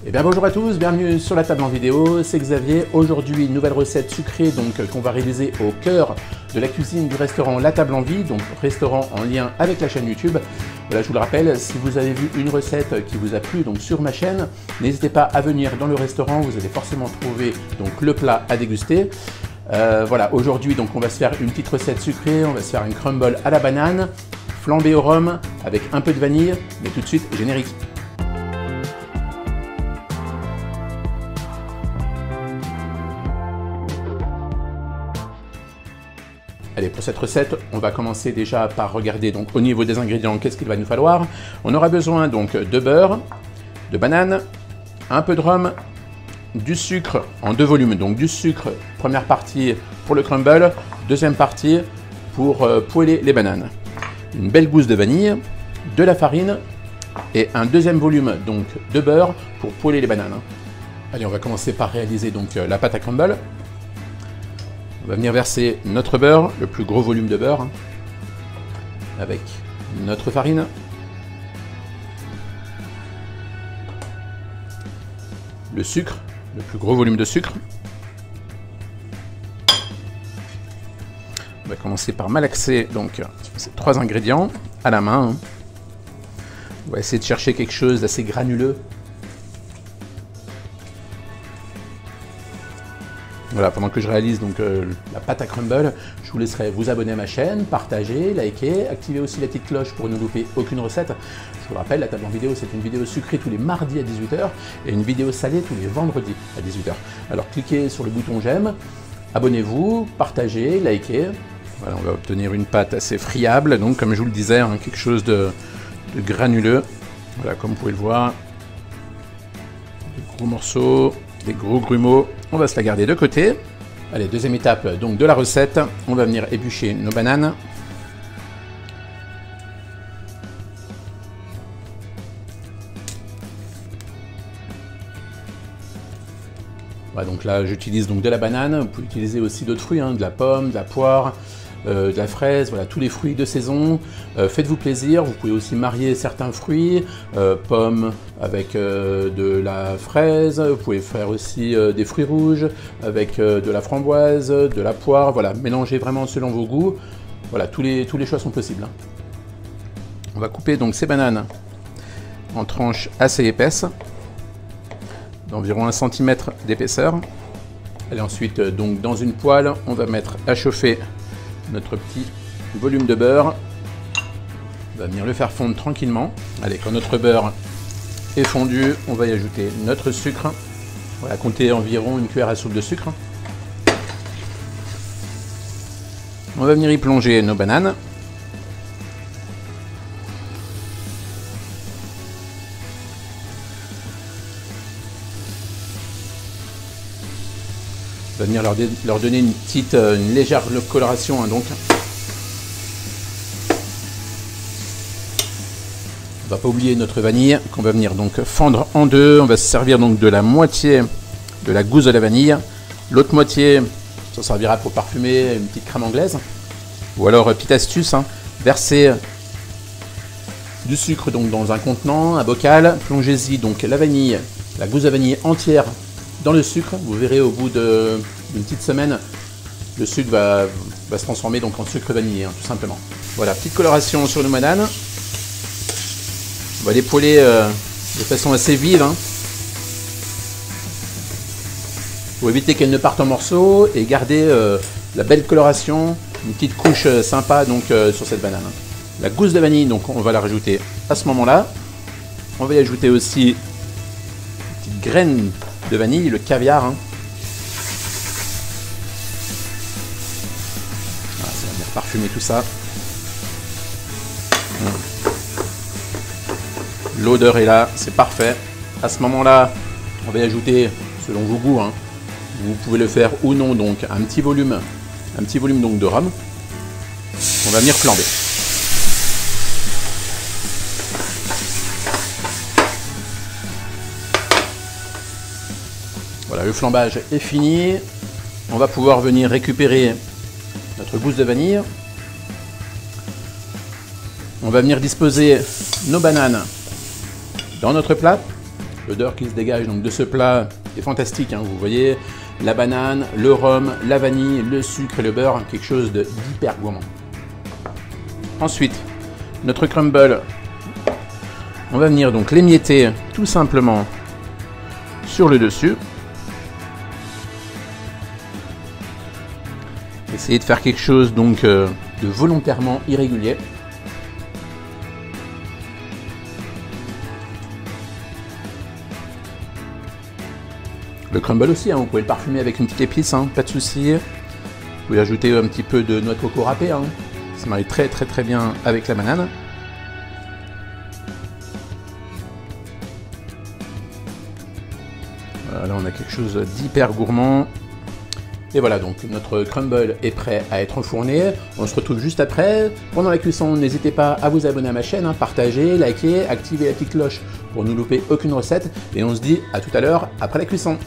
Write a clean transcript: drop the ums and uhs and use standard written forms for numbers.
Eh bien bonjour à tous, bienvenue sur la table en vidéo, c'est Xavier. Aujourd'hui, une nouvelle recette sucrée qu'on va réaliser au cœur de la cuisine du restaurant La Table en Vie, donc restaurant en lien avec la chaîne YouTube. Voilà, je vous le rappelle, si vous avez vu une recette qui vous a plu donc sur ma chaîne, n'hésitez pas à venir dans le restaurant, vous allez forcément trouver donc le plat à déguster. Voilà, aujourd'hui donc on va se faire une petite recette sucrée, on va se faire une crumble à la banane, flambée au rhum avec un peu de vanille, mais tout de suite générique. Allez, pour cette recette, on va commencer déjà par regarder donc au niveau des ingrédients qu'est-ce qu'il va nous falloir. On aura besoin donc de beurre, de banane, un peu de rhum, du sucre en deux volumes. Donc du sucre, première partie pour le crumble, deuxième partie pour poêler les bananes. Une belle gousse de vanille, de la farine et un deuxième volume donc de beurre pour poêler les bananes. Allez, on va commencer par réaliser donc la pâte à crumble. On va venir verser notre beurre, le plus gros volume de beurre, avec notre farine, le sucre, le plus gros volume de sucre. On va commencer par malaxer donc ces trois ingrédients à la main. On va essayer de chercher quelque chose d'assez granuleux. Voilà, pendant que je réalise donc la pâte à crumble, je vous laisserai vous abonner à ma chaîne, partager, liker, activer aussi la petite cloche pour ne louper aucune recette. Je vous le rappelle, la table en vidéo, c'est une vidéo sucrée tous les mardis à 18 h et une vidéo salée tous les vendredis à 18 h. Alors cliquez sur le bouton j'aime, abonnez-vous, partagez, likez. Voilà, on va obtenir une pâte assez friable, donc comme je vous le disais, hein, quelque chose de granuleux. Voilà, comme vous pouvez le voir, des gros morceaux, des gros grumeaux. On va se la garder de côté. Allez, deuxième étape donc de la recette, on va venir éplucher nos bananes. Voilà, donc là j'utilise donc de la banane, vous pouvez utiliser aussi d'autres fruits, hein, de la pomme, de la poire, de la fraise, voilà, tous les fruits de saison. Faites-vous plaisir, vous pouvez aussi marier certains fruits, pommes avec de la fraise, vous pouvez faire aussi des fruits rouges avec de la framboise, de la poire, voilà, mélangez vraiment selon vos goûts. Voilà, tous les choix sont possibles. Hein. On va couper donc ces bananes en tranches assez épaisses, d'environ 1 cm d'épaisseur. Et ensuite, donc dans une poêle, on va mettre à chauffer notre petit volume de beurre. On va venir le faire fondre tranquillement. Allez, quand notre beurre est fondu, on va y ajouter notre sucre. On va compter environ une cuillère à soupe de sucre. On va venir y plonger nos bananes. On va venir leur donner une légère coloration, hein, donc. On va pas oublier notre vanille qu'on va venir donc fendre en deux. On va se servir donc de la moitié de la gousse de la vanille. L'autre moitié, ça servira pour parfumer une petite crème anglaise. Ou alors, petite astuce, hein, verser du sucre donc dans un contenant, un bocal. Plongez-y donc la vanille, la gousse de vanille entière dans le sucre. Vous verrez au bout d'une petite semaine, le sucre va se transformer donc en sucre vanillé, hein, tout simplement. Voilà, petite coloration sur nos bananes. On va les poêler de façon assez vive, hein, pour éviter qu'elles ne partent en morceaux et garder la belle coloration, une petite couche sympa donc sur cette banane. La gousse de vanille, donc on va la rajouter à ce moment-là. On va y ajouter aussi une petite graine de vanille, le caviar. Hein. Voilà, ça va venir parfumer tout ça. L'odeur est là, c'est parfait. À ce moment-là, on va y ajouter, selon vos goûts, hein, vous pouvez le faire ou non, donc un petit volume donc de rhum. On va venir flamber. Voilà, le flambage est fini. On va pouvoir venir récupérer notre gousse de vanille. On va venir disposer nos bananes dans notre plat. L'odeur qui se dégage donc de ce plat est fantastique, hein, vous voyez, la banane, le rhum, la vanille, le sucre et le beurre, quelque chose d'hyper gourmand. Ensuite, notre crumble, on va venir donc l'émietter tout simplement sur le dessus. Essayez de faire quelque chose donc de volontairement irrégulier. Le crumble aussi, hein, vous pouvez le parfumer avec une petite épice, hein, pas de souci. Vous pouvez ajouter un petit peu de noix de coco râpée, hein. Ça marie très bien avec la banane. Voilà, là on a quelque chose d'hyper gourmand. Et voilà, donc notre crumble est prêt à être enfourné. On se retrouve juste après. Pendant la cuisson, n'hésitez pas à vous abonner à ma chaîne, hein, partager, liker, activer la petite cloche pour ne louper aucune recette. Et on se dit à tout à l'heure après la cuisson.